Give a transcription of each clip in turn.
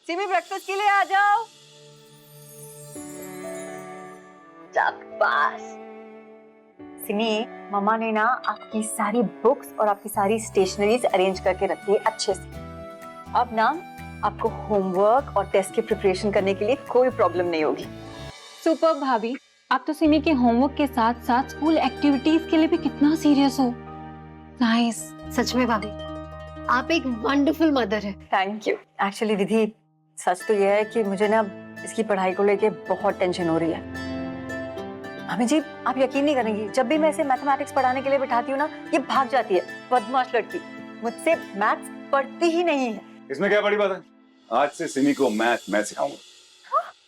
Simi breakfast के लिए आ जाओ। शाबाश। सिमी, मम्मा ने ना आपकी सारी बुक्स और आपकी सारी स्टेशनरीज अरेंज करके रखी है अच्छे से। अब ना आपको होमवर्क और टेस्ट की प्रिपरेशन करने के लिए कोई प्रॉब्लम नहीं होगी। सुपर भाभी, आप तो सिमी के होमवर्क के साथ साथ स्कूल एक्टिविटीज के लिए भी कितना सीरियस हो। नाइस। सच में भाभी, आप एक वंडरफुल मदर है। Thank you. एक्चुअली दीदी, सच तो यह है कि मुझे ना इसकी पढ़ाई को लेके बहुत टेंशन हो रही है। हमें जी, आप यकीन नहीं करेंगी, जब भी मैं इसे मैथमेटिक्स पढ़ाने के लिए बिठाती हूँ ना, ये भाग जाती है। बदमाश लड़की, मुझसे मैथ्स पढ़ती ही नहीं है। इसमें क्या बड़ी बात है? आज से सिमी को मैथ मैं सिखाऊंगा।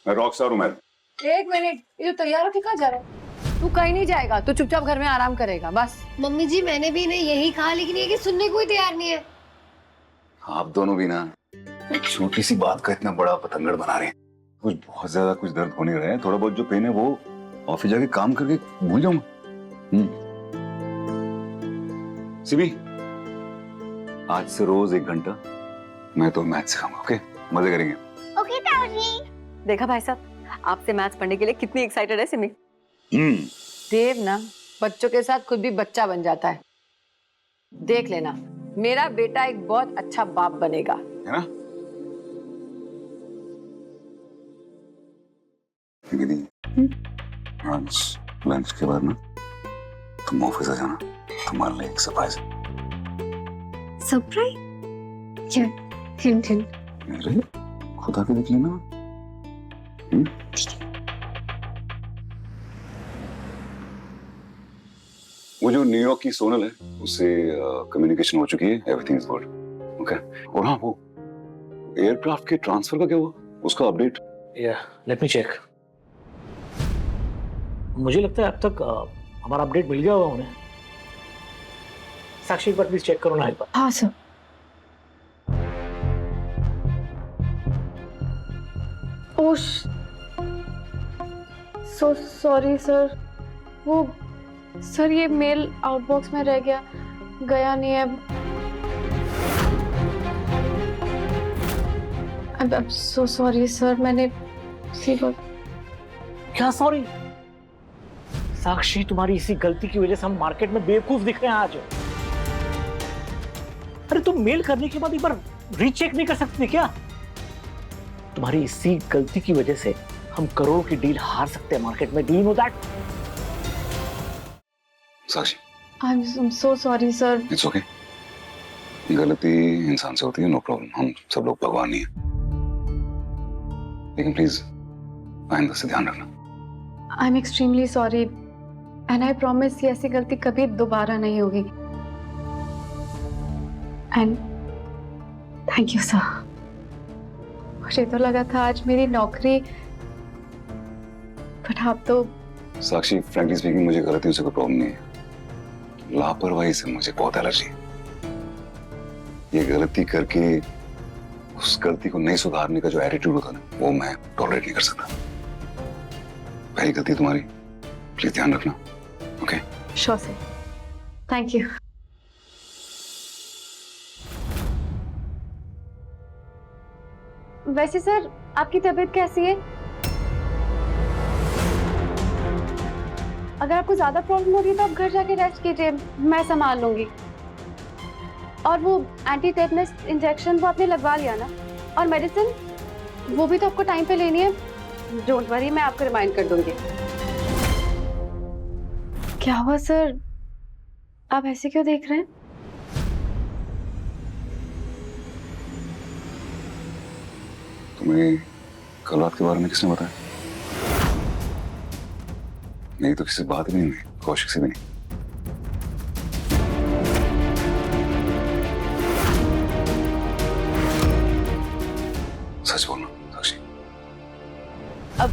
मैं रॉक स्टार हूँ। मैं एक मिनट, ये तो तैयार होके कहाँ जा रहा है? तू कहीं नहीं जाएगा, तू चुपचाप घर में आराम करेगा बस। मम्मी जी, मैंने भी इन्हें यही कहा, लेकिन ये कि सुनने को ही तैयार नहीं है। आप दोनों भी ना एक छोटी सी बात का इतना बड़ा पतंगड़ बना रहे हैं। कुछ बहुत ज्यादा कुछ दर्द हो नहीं रहा है, थोड़ा बहुत जो पेन है वो ऑफिस जाके काम करके भूल जाऊंगा। सिमी, आज से रोज 1 घंटा मैं तो मैथ सिखाऊंगा। ओके, मजे करेंगे। ओके ताऊजी। देखा भाई साहब, आपसे मैथ्स पढ़ने के लिए कितनी एक्साइटेड है सिमी। देव ना बच्चों के साथ खुद भी बच्चा बन जाता है। देख लेना, मेरा बेटा एक बहुत अच्छा बाप बनेगा, है ना? दीदी, आज लंच के बाद ना तुम ऑफिस आ जाना, तुम्हारे लिए एक सरप्राइज है। सरप्राइज? क्या? Hint hint. अरे खुद आके देख लेना। वो जो न्यूयॉर्क की सोनल है, उससे कम्युनिकेशन हो चुकी है, एवरीथिंग इज गुड। ओके। और हाँ, वो एयरक्राफ्ट के ट्रांसफर का क्या हुआ, उसका अपडेट? Let me check. मुझे लगता है अब तक हमारा अपडेट मिल गया होगा उन्हें। साक्षी, एक बार प्लीज चेक करो ना एक बार। हाँ सर। ओह, सो सॉरी सर। वो सर, ये मेल आउटबॉक्स में रह गया नहीं है। अब सो सॉरी सर, मैंने क्या सॉरी? साक्षी, तुम्हारी इसी गलती की वजह से हम मार्केट में बेवकूफ दिख रहे हैं आज। अरे तुम मेल करने के बाद एक बार रीचेक नहीं कर सकते क्या? तुम्हारी इसी गलती की वजह से हम करोड़ों की डील हार सकते हैं मार्केट में। Do you know that? Sakshi, I am so sorry sir. It's okay. गलती इंसान से होती है, नो प्रॉब्लम। हम सब लोग भगवान नहीं है। लेकिन प्लीज आइंदा से ध्यान रखना। I am extremely sorry and I promise ये ऐसी गलती कभी दोबारा नहीं होगी। And thank you sir. मुझे तो लगा था आज मेरी नौकरी, बट आप तो। साक्षी, फ्रैंकली स्पीकिंग, मुझे गलतियों से कोई प्रॉब्लम नहीं है। लापरवाही से मुझे बहुत एलर्जी है। ये गलती करके उस गलती को नहीं सुधारने का जो एटीट्यूड होता है ना, वो मैं टॉलरेट नहीं कर सकता। पहली गलती तुम्हारी, प्लीज ध्यान रखना। Okay? Sure sir, thank you. वैसे सर, आपकी तबीयत कैसी है? अगर आपको ज्यादा प्रॉब्लम हो रही है तो आप घर जाके रेस्ट कीजिए, मैं संभाल लूंगी। और वो एंटी टेटनस इंजेक्शन वो आपने लगवा लिया ना? और मेडिसिन वो भी तो आपको टाइम पे लेनी है। डोंट वरी, मैं आपको रिमाइंड कर दूंगी। क्या हुआ सर, आप ऐसे क्यों देख रहे हैं? तुम्हें कल रात के बारे में किसने बताया? नहीं तो किसी बात ही नहीं हुई, कौशिक से भी नहीं। सच बोलना साक्षी। अब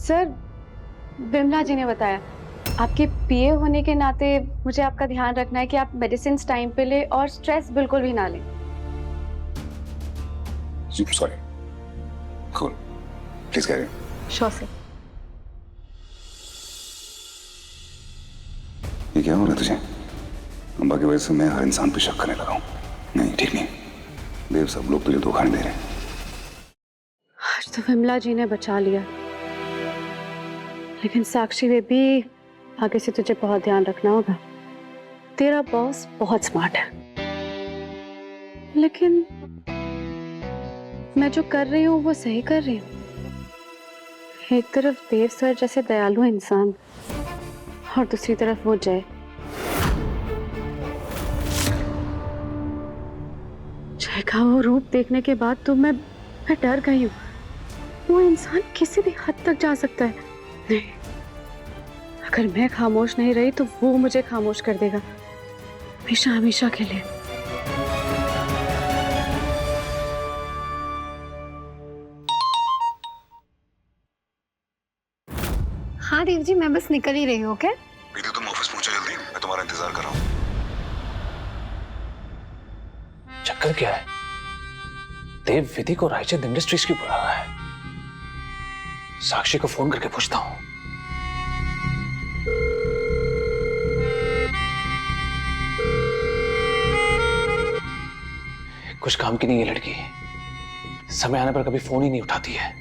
सर, बिमला जी ने बताया। आपके पीए होने के नाते मुझे आपका ध्यान रखना है कि आप मेडिसिन टाइम पे ले और स्ट्रेस बिल्कुल भी ना लें। Sorry. Cool, please carry on. Sure sir. ये क्या हो रहा है तुझे? अम्बा की वजह से मैं हर इंसान पे शक करने लगा हूँ। नहीं, ठीक नहीं। देव सब लोग तुझे धोखा नहीं दे रहे हैं। आज तो विमला जी ने बचा लिया, लेकिन साक्षी बेबी आगे से तुझे बहुत ध्यान रखना होगा। तेरा बॉस बहुत स्मार्ट है, लेकिन मैं जो कर रही हूँ वो सही कर रही हूँ। एक तरफ देव सर जैसे दयालु इंसान और दूसरी तरफ वो जय का वो रूप देखने के बाद तो मैं डर गई हूँ। वो इंसान किसी भी हद तक जा सकता है। नहीं, अगर मैं खामोश नहीं रही तो वो मुझे खामोश कर देगा, हमेशा हमेशा के लिए। हाँ देव जी, मैं बस निकल ही रही हूँ। ओके विधि, तुम ऑफिस पहुंचो जल्दी, मैं तुम्हारा इंतजार कर रहा हूँ। चक्कर क्या है? देव विधि को रायचंद इंडस्ट्रीज क्यों बुला रहा है? साक्षी को फोन करके पूछता हूं। कुछ काम की नहीं ये लड़की, समय आने पर कभी फोन ही नहीं उठाती है।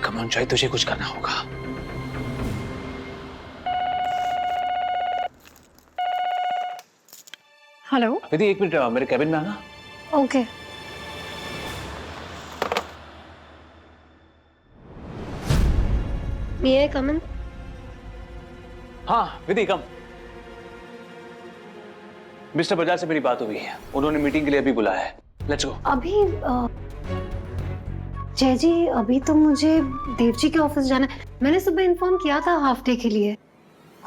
कम ऑन जय, तुझे कुछ करना होगा। हेलो विधि, 1 मिनट मेरे कैबिन में आना। ओके। मे आई कम इन? हाँ विधि, कम। मिस्टर बजाज से मेरी बात हुई है, उन्होंने मीटिंग के लिए अभी बुलाया है। Let's go. अभी जय जी, अभी तो मुझे देव जी के ऑफिस जाना है। मैंने सुबह इन्फॉर्म किया था हाफ डे के लिए।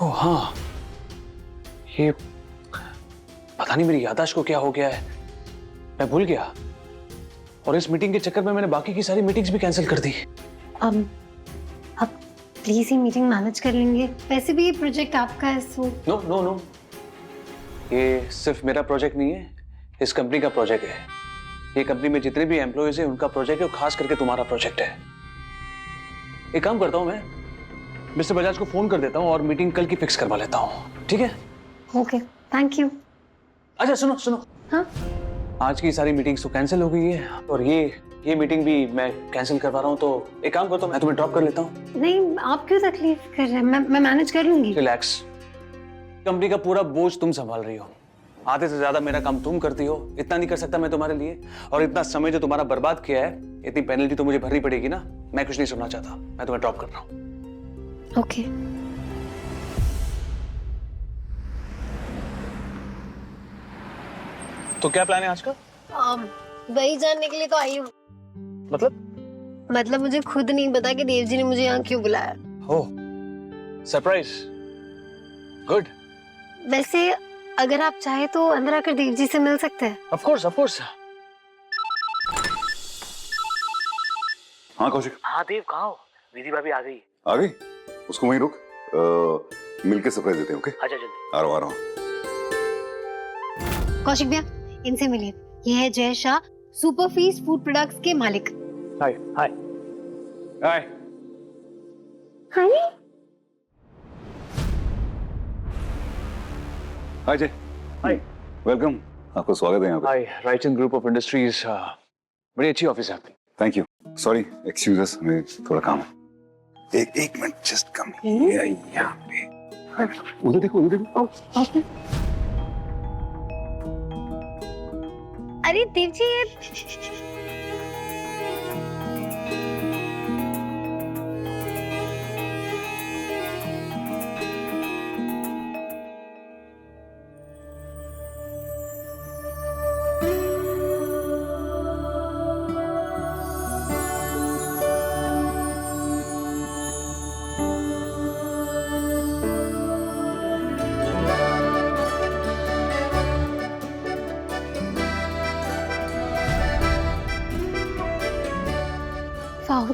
ओह हाँ, ये पता नहीं मेरी याददाश्त को क्या हो गया है, मैं भूल गया। और इस मीटिंग के चक्कर में मैंने बाकी की सारी मीटिंग्स भी कैंसिल कर दी। अब प्लीज ही मीटिंग मैनेज कर लेंगे। वैसे भी ये प्रोजेक्ट आपका है, सो नो नो नो, ये सिर्फ मेरा प्रोजेक्ट नहीं है, इस कंपनी का प्रोजेक्ट है। ये कंपनी में जितने भी एम्प्लॉयज हैं उनका प्रोजेक्ट है, और खास करके तुम्हारा प्रोजेक्ट है। एक काम करता हूं, मैं मिस्टर बजाज को फोन कर देता हूं और मीटिंग कल की फिक्स करवा लेता हूं, ठीक है? Okay, thank you. अच्छा सुनो सुनो, हाँ आज की सारी मीटिंग्स तो कैंसिल हो गई है, और ये मीटिंग भी मैं कैंसिल करवा रहा हूँ। तो एक काम करता हूँ, मैं तुम्हें ड्रॉप कर लेता हूँ। नहीं, आप क्यों तकलीफ कर रहे हैं? मैं मैनेज कर लूंगी। रिलैक्स, कंपनी का पूरा बोझ तुम संभाल रही हो, आधे से ज्यादा मेरा काम तुम करती हो। इतना नहीं कर सकता मैं तुम्हारे लिए, और इतना समय जो तुम्हारा बर्बाद किया है, इतनी पेनल्टी तो मुझे भरनी पड़ेगी ना। मैं कुछ नहीं सुनना चाहता, मैं तुम्हें ड्रॉप कर रहा हूँ। ओके। तो क्या प्लान है आज का? वही जानने के लिए तो आई हूँ। मतलब मुझे खुद नहीं पता कि देव जी ने मुझे यहाँ क्यों बुलाया। ओह, सरप्राइज, गुड। वैसे अगर आप चाहे तो अंदर आकर देव जी से मिल सकते हैं। Of course, of course. हाँ कौशिक। हाँ देव, कहाँ हो? विधि भाभी आ गई। आ गई? उसको वहीं रुक, मिलके सरप्राइज देते हैं। ओके, आजा जल्दी। आ रहा हूँ। कौशिक भैया, इनसे मिलिए। ये है Jay Shah, super feast food products के मालिक। हाय हाय हाय। हाय हाय जय। हाय, वेलकम, आपका स्वागत है यहाँ पे। हाय। रायचंद ग्रुप ऑफ इंडस्ट्रीज, बड़ी अच्छी ऑफिस है आपकी। Thank you. सॉरी, एक्सक्यूज अस, हमें थोड़ा काम है। एक मिनट, जस्ट कम यहाँ पे। उधर देखो, उधर देखो। अरे देव जी, ये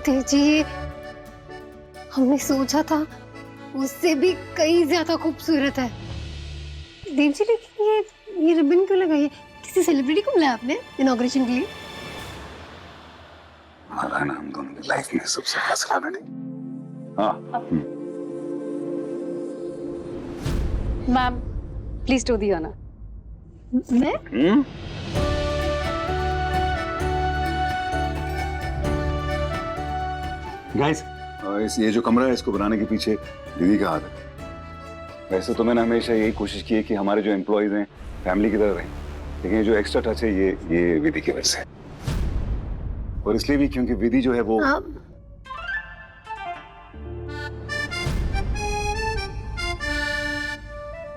देव जी, हमने सोचा था उससे भी कई ज्यादा खूबसूरत है। देव जी, लेकिन ये रिबन क्यों लगाई है? किसी सेलिब्रिटी को बुलाया आपने इनॉग्रेशन के लिए? हमारा ना हम दोनों की लाइफ में सबसे खास खाना नहीं। हाँ। Ma'am, please do the honour. मैं गाइस, ये जो कमरा है इसको बनाने के पीछे दीदी का हाथ है। वैसे तो मैंने हमेशा यही कोशिश की है कि हमारे जो एम्प्लॉयज हैं फैमिली की तरह रहें, लेकिन ये जो एक्स्ट्रा टच है ये विधि की वजह से, और इसलिए भी क्योंकि विधि जो है वो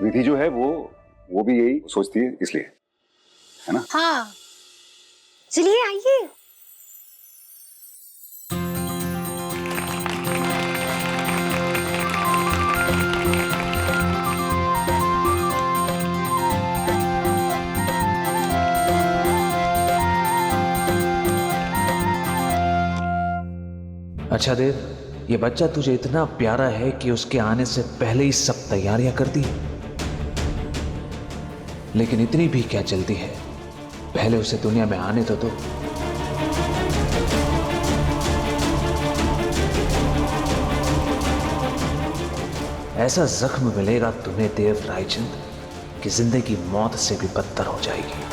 विधि जो है वो भी यही सोचती है, इसलिए, है ना? हाँ, चलिए आइए। अच्छा देव, ये बच्चा तुझे इतना प्यारा है कि उसके आने से पहले ही सब तैयारियां कर दी, लेकिन इतनी भी क्या जल्दी है, पहले उसे दुनिया में आने तो दो। ऐसा जख्म मिलेगा तुम्हें देव रायचंद कि जिंदगी मौत से भी बदतर हो जाएगी।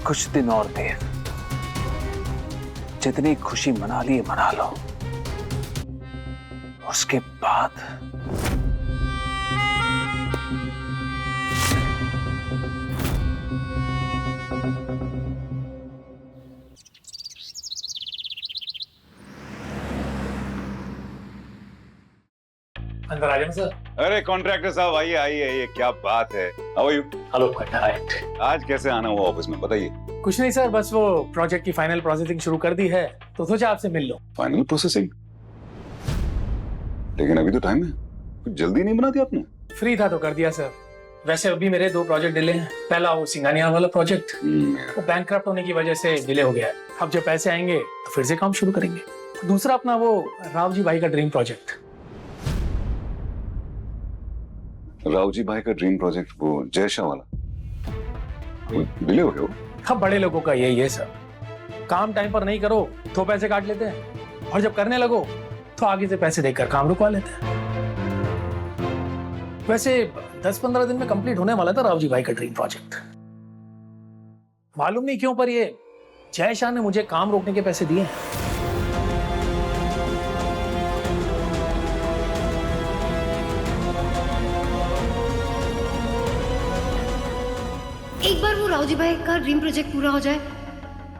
कुछ दिन और देव, जितनी खुशी मना ली मना लो, उसके बाद अंदर आ जाओ सर। अरे कॉन्ट्रैक्टर साहब, आइए आइए आइए, क्या बात है। How are you? हेलो। आज कैसे आना हुआ ऑफिस में, बताइए। कुछ नहीं सर, बस वो प्रोजेक्ट की फाइनल प्रोसेसिंग शुरू कर दी है तो सोचा आपसे मिल लो। Final processing? लेकिन अभी तो टाइम है, कुछ जल्दी नहीं बना दिया आपने? फ्री था तो कर दिया सर। वैसे अभी मेरे 2 प्रोजेक्ट डिले हैं। पहला वो सिंगानिया वाला प्रोजेक्ट, वो बैंकक्रप्ट होने की वजह से डिले हो गया है। अब जब पैसे आएंगे तो फिर से काम शुरू करेंगे। दूसरा अपना वो राव जी भाई का ड्रीम प्रोजेक्ट। राव जी भाई का ड्रीम प्रोजेक्ट, वो जय शाह वाला, डिले हो गया वो? अब बड़े लोगों का यही है सर, काम टाइम पर नहीं करो तो पैसे काट लेते हैं, और जब करने लगो तो आगे से पैसे देकर काम रुकवा लेते हैं। वैसे 10-15 दिन में कंप्लीट होने वाला था राव जी भाई का ड्रीम प्रोजेक्ट। मालूम नहीं क्यों पर ये जय शाह ने मुझे काम रोकने के पैसे दिए हैं। एक बार वो राव जी भाई का ड्रीम प्रोजेक्ट पूरा हो जाए,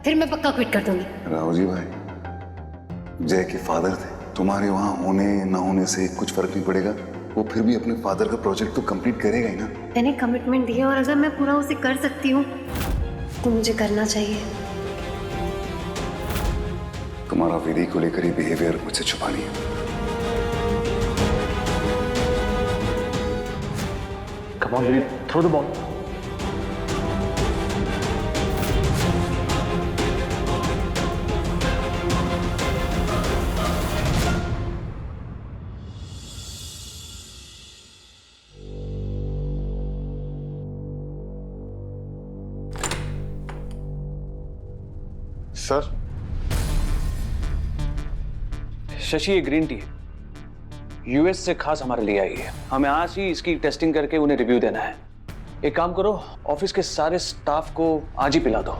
फिर मैं पक्का क्विट कर दूंगी। राव जी भाई जय के फादर थे, तुम्हारे वहां होने ना होने से कुछ फर्क नहीं पड़ेगा, वो फिर भी अपने फादर का प्रोजेक्ट तो कंप्लीट करेगा ही ना। मैंने कमिटमेंट दी है और अगर मैं पूरा उसे कर सकती हूँ तो मुझे करना चाहिए। तुम्हारा विधि को लेकर ये बिहेवियर मुझसे छुपा नहीं है। Come on Vidhi, throw the ball. Sir, Shashi, ये ग्रीन टी यूएस से खास हमारे लिए आई है। हमें आज ही इसकी टेस्टिंग करके उन्हें रिव्यू देना है। एक काम करो, ऑफिस के सारे स्टाफ को आज ही पिला दो,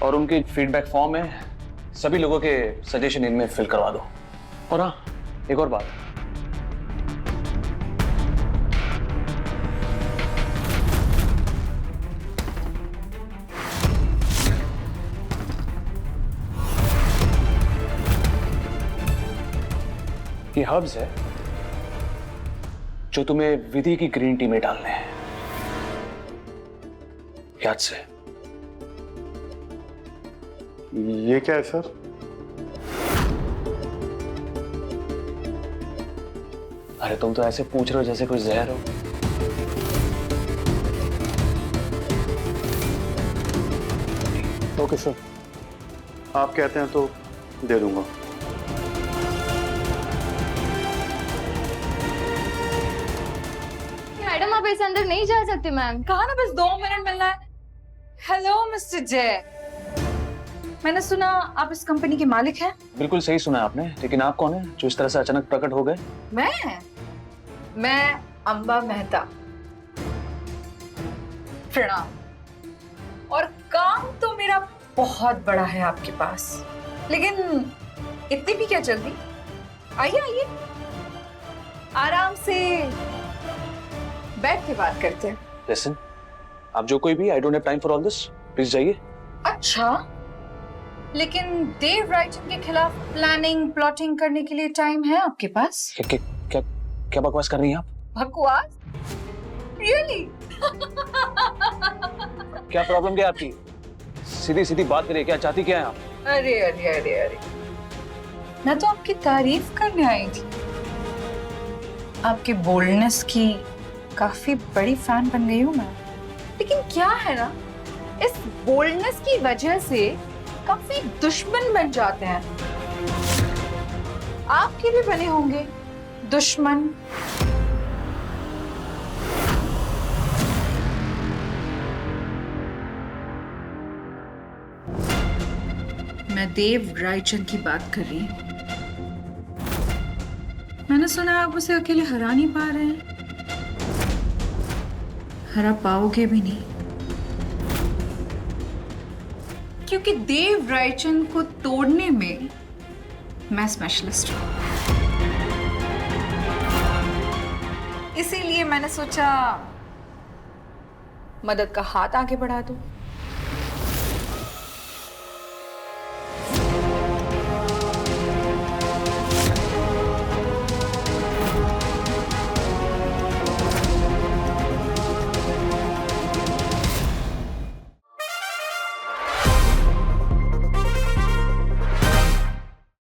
और उनके फीडबैक फॉर्म में सभी लोगों के सजेशन इनमें फिल करवा दो। और हाँ, एक और बात, ये हर्ब्स है जो तुम्हें विधि की ग्रीन टी में डालने हैं, याद से। ये क्या है सर? अरे तुम तो ऐसे पूछ रहे हो जैसे कोई जहर हो। ओके सर, आप कहते हैं तो दे दूंगा। मैडम आप इस अंदर नहीं जा सकते मैम। कहा ना बस 2 मिनट मिलना है। हेलो मिस्टर जय, मैंने सुना आप इस कंपनी के मालिक हैं। बिल्कुल सही सुना आपने, लेकिन आप कौन है जो इस तरह से अचानक प्रकट हो गए? मैं अंबा मेहता। प्रणाम। और काम तो मेरा बहुत बड़ा है आपके पास, लेकिन इतनी भी क्या जल्दी? आइए आइए, आराम से बैठ के बात करते हैं। लिसन, आप जो कोई भी, I don't have time for all this, please जाइए। अच्छा, लेकिन देव राइचन के खिलाफ प्लानिंग प्लॉटिंग करने के लिए टाइम है आपके पास? क्या बकवास कर रही हैं आप? बकवास? रियली? क्या प्रॉब्लम क्या है आपकी? सीधी सीधी बात करिए, क्या चाहती क्या है आप? अरे अरे अरे अरे, मैं तो आपकी तारीफ करने आई थी। आपके बोल्डनेस की काफी बड़ी फैन बन गई हूँ मैं। लेकिन क्या है ना, इस बोल्डनेस की वजह से काफी दुश्मन बन जाते हैं। आपके भी बने होंगे दुश्मन। मैं देव रायचंद की बात कर रही हूँ। मैंने सुना आप उसे अकेले हरा नहीं पा रहे हैं। हरा पाओगे भी नहीं, क्योंकि देव रायचंद को तोड़ने में मैं स्पेशलिस्ट हूं। इसीलिए मैंने सोचा मदद का हाथ आगे बढ़ा दूं।